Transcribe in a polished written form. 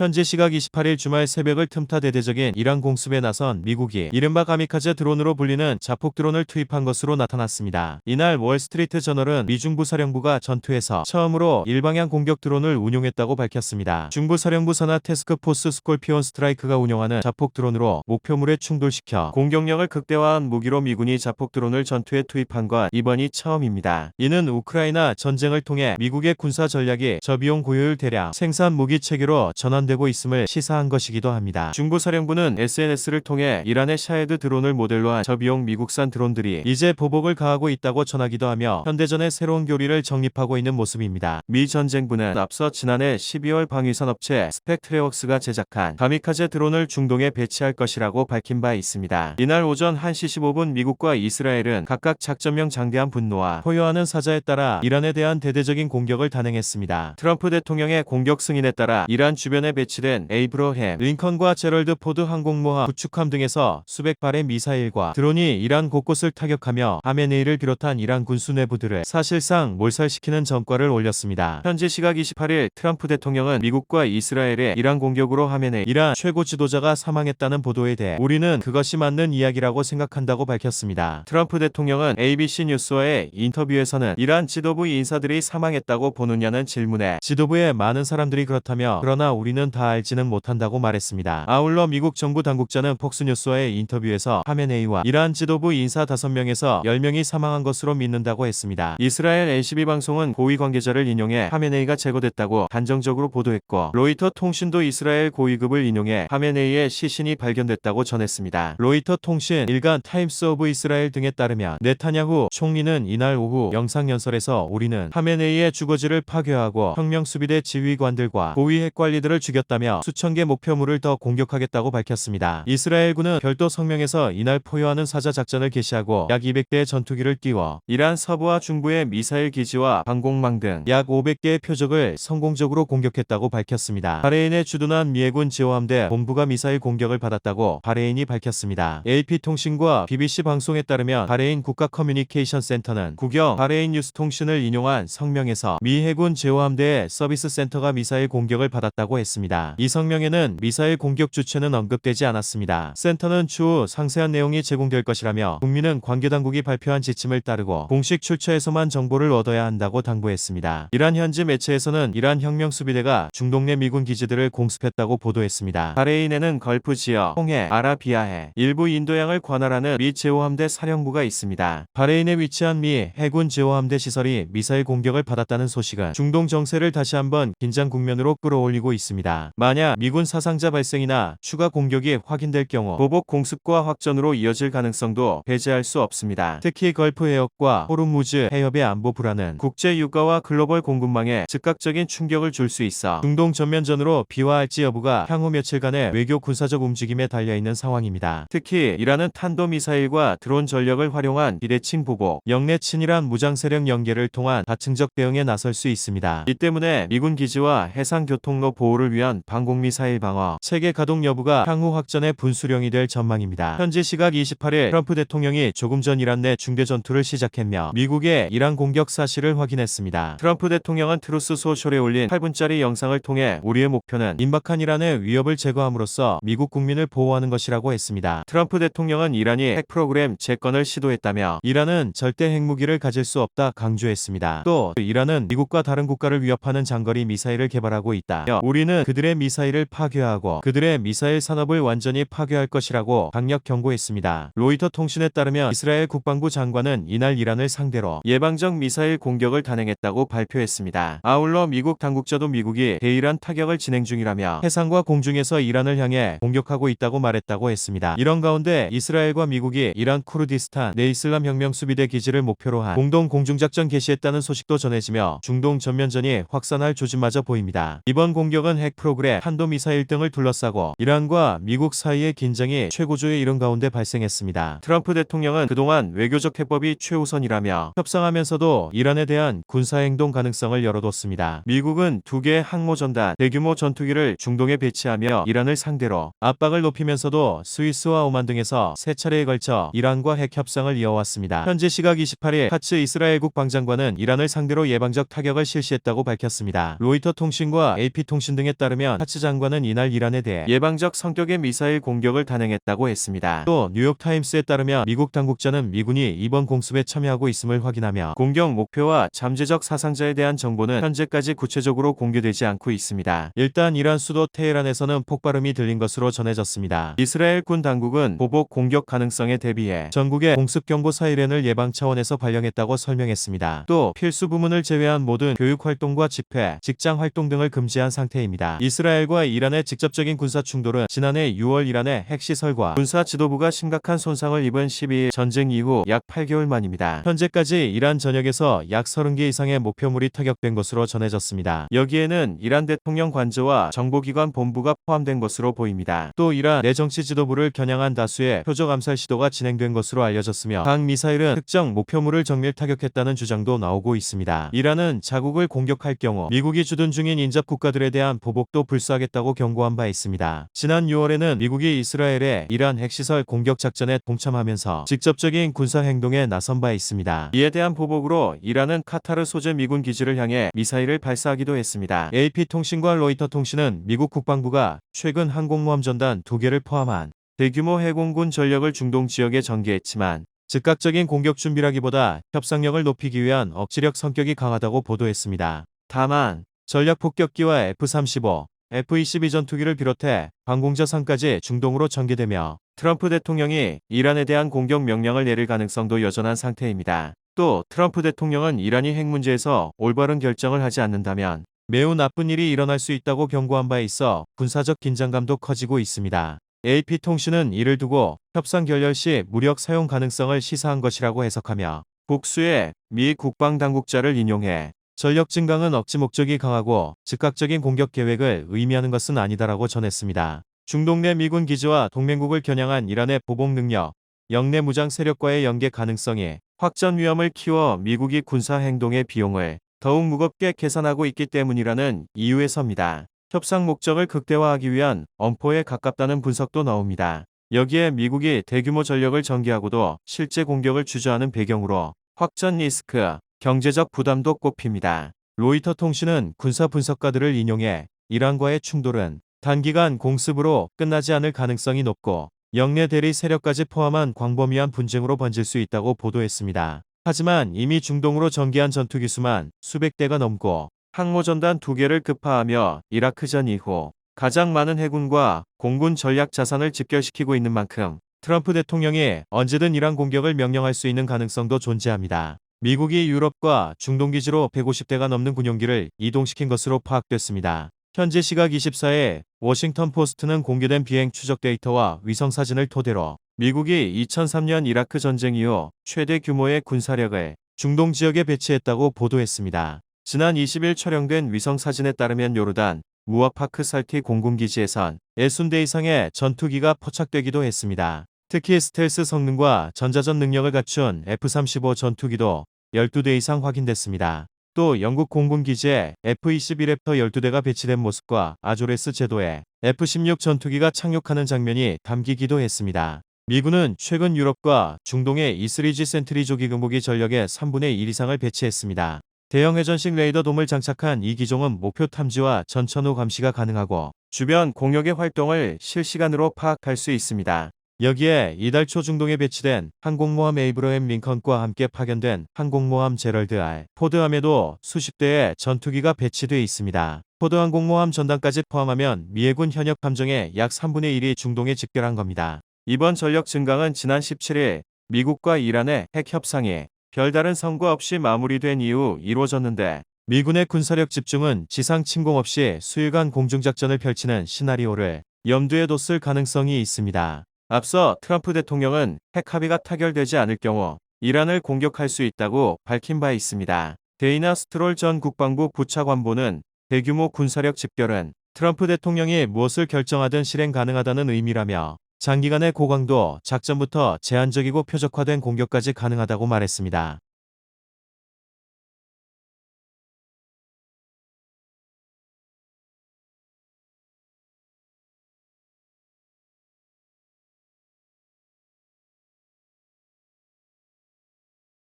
현지 시각 28일 주말 새벽을 틈타 대대적인 이란 공습에 나선 미국이 이른바 가미카제 드론으로 불리는 자폭 드론을 투입한 것으로 나타났습니다. 이날 월스트리트 저널은 미 중부사령부가 전투에서 처음으로 일방향 공격 드론을 운용했다고 밝혔습니다. 중부사령부 산하 태스크포스 스콜피온 스트라이크가 운영하는 자폭 드론으로 목표물에 충돌시켜 공격력을 극대화한 무기로 미군이 자폭 드론을 전투에 투입한 건 이번이 처음입니다. 이는 우크라이나 전쟁을 통해 미국의 군사 전략이 저비용 고효율 대량 생산 무기 체계로 전환되고 있음을 시사한 것이기도 합니다. 중부사령부는 SNS를 통해 이란의 샤헤드 드론을 모델로 한 저비용 미국산 드론들이 이제 보복을 가하고 있다고 전하기도 하며 현대전의 새로운 교리를 정립하고 있는 모습입니다. 미 전쟁부는 앞서 지난해 12월 방위산 업체 스펙트레웍스가 제작한 가미카제 드론을 중동에 배치할 것이라고 밝힌 바 있습니다. 이날 오전 1시 15분 미국과 이스라엘은 각각 작전명 장대한 분노와 포효하는 사자에 따라 이란에 대한 대대적인 공격을 단행했습니다. 트럼프 대통령의 공격 승인에 따라 이란 주변에 배치된 에이브러햄, 링컨과 제럴드 포드 항공모함, 구축함 등에서 수백 발의 미사일과 드론이 이란 곳곳을 타격하며 하메네이를 비롯한 이란 군수 내부들을 사실상 몰살시키는 전과를 올렸습니다. 현지 시각 28일 트럼프 대통령은 미국과 이스라엘의 이란 공격으로 하메네이 이란 최고 지도자가 사망했다는 보도에 대해 우리는 그것이 맞는 이야기라고 생각한다고 밝혔습니다. 트럼프 대통령은 ABC 뉴스와의 인터뷰에서는 이란 지도부 인사들이 사망했다고 보느냐는 질문에 지도부의 많은 사람들이 그렇다며 그러나 우리는 다 알지는 못한다고 말했습니다. 아울러 미국 정부 당국자는 폭스뉴스와의 인터뷰에서 하메네이와 이란 지도부 인사 5명에서 10명이 사망한 것으로 믿는다고 했습니다. 이스라엘 LCB 방송은 고위 관계자를 인용해 하메네이가 제거됐다고 단정적으로 보도했고 로이터 통신도 이스라엘 고위급을 인용해 하메네이의 시신이 발견됐다고 전했습니다. 로이터 통신, 일간 타임스 오브 이스라엘 등에 따르면 네타냐후 총리는 이날 오후 영상연설에서 우리는 하메네이의 주거지를 파괴하고 혁명수비대 지휘관들과 고위 핵관리들을 죽였다며 수천 개 목표물을 더 공격하겠다고 밝혔습니다. 이스라엘군은 별도 성명에서 이날 포효하는 사자 작전을 개시하고 약 200대의 전투기를 띄워 이란 서부와 중부의 미사일 기지와 방공망 등 약 500개의 표적을 성공적으로 공격했다고 밝혔습니다. 바레인에 주둔한 미 해군 지호함대 본부가 미사일 공격을 받았다고 바레인이 밝혔습니다. AP통신과 BBC 방송에 따르면 바레인 국가 커뮤니케이션 센터는 국영 바레인 뉴스 통신을 인용한 성명에서 미 해군 지호함대의 서비스 센터가 미사일 공격을 받았다고 했습니다. 이 성명에는 미사일 공격 주체는 언급되지 않았습니다. 센터는 추후 상세한 내용이 제공될 것이라며 국민은 관계당국이 발표한 지침을 따르고 공식 출처에서만 정보를 얻어야 한다고 당부했습니다. 이란 현지 매체에서는 이란 혁명수비대가 중동 내 미군 기지들을 공습했다고 보도했습니다. 바레인에는 걸프 지역, 홍해, 아라비아해, 일부 인도양을 관할하는 미 제호함대 사령부가 있습니다. 바레인에 위치한 미 해군 제호함대 시설이 미사일 공격을 받았다는 소식은 중동 정세를 다시 한번 긴장 국면으로 끌어올리고 있습니다. 만약 미군 사상자 발생이나 추가 공격이 확인될 경우 보복 공습과 확전으로 이어질 가능성도 배제할 수 없습니다. 특히 걸프 해역과 호르무즈 해협의 안보 불안은 국제 유가와 글로벌 공급망에 즉각적인 충격을 줄 수 있어 중동 전면전으로 비화할지 여부가 향후 며칠간의 외교 군사적 움직임에 달려있는 상황입니다. 특히 이란은 탄도미사일과 드론 전력을 활용한 비대칭 보복, 영내 친이란 무장세력 연계를 통한 다층적 대응에 나설 수 있습니다. 이 때문에 미군 기지와 해상교통로 보호를 위한 방공미사일 방어 체계 가동 여부가 향후 확전의 분수령이 될 전망입니다. 현지 시각 28일 트럼프 대통령이 조금 전 이란 내 중대 전투를 시작했며 미국의 이란 공격 사실을 확인했습니다. 트럼프 대통령은 트루스 소셜에 올린 8분짜리 영상을 통해 우리의 목표는 임박한 이란의 위협을 제거함으로써 미국 국민을 보호하는 것이라고 했습니다. 트럼프 대통령은 이란이 핵 프로그램 재건을 시도했다며 이란은 절대 핵무기를 가질 수 없다 강조했습니다. 또 이란은 미국과 다른 국가를 위협하는 장거리 미사일을 개발하고 있다. 우리는 그들의 미사일을 파괴하고 그들의 미사일 산업을 완전히 파괴할 것이라고 강력 경고했습니다. 로이터 통신에 따르면 이스라엘 국방부 장관은 이날 이란을 상대로 예방적 미사일 공격을 단행했다고 발표했습니다. 아울러 미국 당국자도 미국이 대이란 타격을 진행 중이라며 해상과 공중에서 이란을 향해 공격하고 있다고 말했다고 했습니다. 이런 가운데 이스라엘과 미국이 이란 쿠르디스탄 내 이슬람 혁명수비대 기지를 목표로 한 공동 공중작전 개시했다는 소식도 전해지며 중동 전면전이 확산할 조짐마저 보입니다. 이번 공격은 핵 프로그램, 탄도미사일 등을 둘러싸고 이란과 미국 사이의 긴장이 최고조에 이른 가운데 발생했습니다. 트럼프 대통령은 그동안 외교적 해법이 최우선이라며 협상하면서도 이란에 대한 군사행동 가능성을 열어뒀습니다. 미국은 2개의 항모전단, 대규모 전투기를 중동에 배치하며 이란을 상대로 압박을 높이면서도 스위스와 오만 등에서 3차례에 걸쳐 이란과 핵 협상을 이어왔습니다. 현지 시각 28일 카츠 이스라엘 국방장관은 이란을 상대로 예방적 타격을 실시했다고 밝혔습니다. 로이터 통신과 AP통신 등에 따르면 따르면 하츠 장관은 이날 이란에 대해 예방적 성격의 미사일 공격을 단행했다고 했습니다. 또 뉴욕타임스에 따르면 미국 당국자는 미군이 이번 공습에 참여하고 있음을 확인하며 공격 목표와 잠재적 사상자에 대한 정보는 현재까지 구체적으로 공개되지 않고 있습니다. 일단 이란 수도 테헤란에서는 폭발음이 들린 것으로 전해졌습니다. 이스라엘 군 당국은 보복 공격 가능성에 대비해 전국에 공습 경보 사이렌을 예방 차원에서 발령했다고 설명했습니다. 또 필수 부문을 제외한 모든 교육 활동과 집회, 직장 활동 등을 금지한 상태입니다. 이스라엘과 이란의 직접적인 군사 충돌은 지난해 6월 이란의 핵시설과 군사 지도부가 심각한 손상을 입은 12일 전쟁 이후 약 8개월 만입니다. 현재까지 이란 전역에서 약 30개 이상의 목표물이 타격된 것으로 전해졌습니다. 여기에는 이란 대통령 관저와 정보기관 본부가 포함된 것으로 보입니다. 또 이란 내 정치 지도부를 겨냥한 다수의 표적 암살 시도가 진행된 것으로 알려졌으며 각 미사일은 특정 목표물을 정밀 타격했다는 주장도 나오고 있습니다. 이란은 자국을 공격할 경우 미국이 주둔 중인 인접 국가들에 대한 보복도 불사하겠다고 경고한 바 있습니다. 지난 6월에는 미국이 이스라엘의 이란 핵시설 공격 작전에 동참하면서 직접적인 군사 행동에 나선 바 있습니다. 이에 대한 보복으로 이란은 카타르 소재 미군 기지를 향해 미사일을 발사하기도 했습니다. AP통신과 로이터 통신은 미국 국방부가 최근 항공모함 전단 2개를 포함한 대규모 해공군 전력을 중동 지역에 전개했지만 즉각적인 공격 준비라기보다 협상력을 높이기 위한 억지력 성격이 강하다고 보도했습니다. 다만 전략 폭격기와 F-35, F-22 전투기를 비롯해 방공자상까지 중동으로 전개되며 트럼프 대통령이 이란에 대한 공격 명령을 내릴 가능성도 여전한 상태입니다. 또 트럼프 대통령은 이란이 핵 문제에서 올바른 결정을 하지 않는다면 매우 나쁜 일이 일어날 수 있다고 경고한 바 있어 군사적 긴장감도 커지고 있습니다. AP통신은 이를 두고 협상 결렬 시 무력 사용 가능성을 시사한 것이라고 해석하며 복수의 미 국방당국자를 인용해 전력 증강은 억지 목적이 강하고 즉각적인 공격 계획을 의미하는 것은 아니다라고 전했습니다. 중동 내 미군 기지와 동맹국을 겨냥한 이란의 보복 능력, 영내 무장 세력과의 연계 가능성이 확전 위험을 키워 미국이 군사 행동의 비용을 더욱 무겁게 계산하고 있기 때문이라는 이유에서입니다. 협상 목적을 극대화하기 위한 엄포에 가깝다는 분석도 나옵니다. 여기에 미국이 대규모 전력을 전개하고도 실제 공격을 주저하는 배경으로 확전 리스크, 경제적 부담도 꼽힙니다. 로이터 통신은 군사 분석가들을 인용해 이란과의 충돌은 단기간 공습으로 끝나지 않을 가능성이 높고 영내 대리 세력까지 포함한 광범위한 분쟁으로 번질 수 있다고 보도했습니다. 하지만 이미 중동으로 전개한 전투기 수만 수백 대가 넘고 항모전단 2개를 급파하며 이라크전 이후 가장 많은 해군과 공군 전략 자산을 집결시키고 있는 만큼 트럼프 대통령이 언제든 이란 공격을 명령할 수 있는 가능성도 존재합니다. 미국이 유럽과 중동 기지로 150대가 넘는 군용기를 이동시킨 것으로 파악됐습니다. 현재 시각 24일 워싱턴 포스트는 공개된 비행 추적 데이터와 위성 사진을 토대로 미국이 2003년 이라크 전쟁 이후 최대 규모의 군사력을 중동 지역에 배치했다고 보도했습니다. 지난 20일 촬영된 위성 사진에 따르면 요르단 무아파크 살티 공군기지에선 60대 이상의 전투기가 포착되기도 했습니다. 특히 스텔스 성능과 전자전 능력을 갖춘 F-35 전투기도 12대 이상 확인됐습니다. 또 영국 공군기지에 F-21 랩터 12대가 배치된 모습과 아조레스 제도에 F-16 전투기가 착륙하는 장면이 담기기도 했습니다. 미군은 최근 유럽과 중동의 E-3G 센트리 조기 경보기 전력의 3분의 1 이상을 배치했습니다. 대형 회전식 레이더 돔을 장착한 이 기종은 목표 탐지와 전천후 감시가 가능하고 주변 공역의 활동을 실시간으로 파악할 수 있습니다. 여기에 이달 초 중동에 배치된 항공모함 에이브러햄 링컨과 함께 파견된 항공모함 제럴드 R. 포드함에도 수십 대의 전투기가 배치돼 있습니다. 포드 항공모함 전단까지 포함하면 미 해군 현역 함정의 약 3분의 1이 중동에 집결한 겁니다. 이번 전력 증강은 지난 17일 미국과 이란의 핵 협상이 별다른 성과 없이 마무리된 이후 이루어졌는데 미군의 군사력 집중은 지상 침공 없이 수일간 공중작전을 펼치는 시나리오를 염두에 뒀을 가능성이 있습니다. 앞서 트럼프 대통령은 핵 합의가 타결되지 않을 경우 이란을 공격할 수 있다고 밝힌 바 있습니다. 데이나 스트롤 전 국방부 부차관보는 대규모 군사력 집결은 트럼프 대통령이 무엇을 결정하든 실행 가능하다는 의미라며 장기간의 고강도 작전부터 제한적이고 표적화된 공격까지 가능하다고 말했습니다.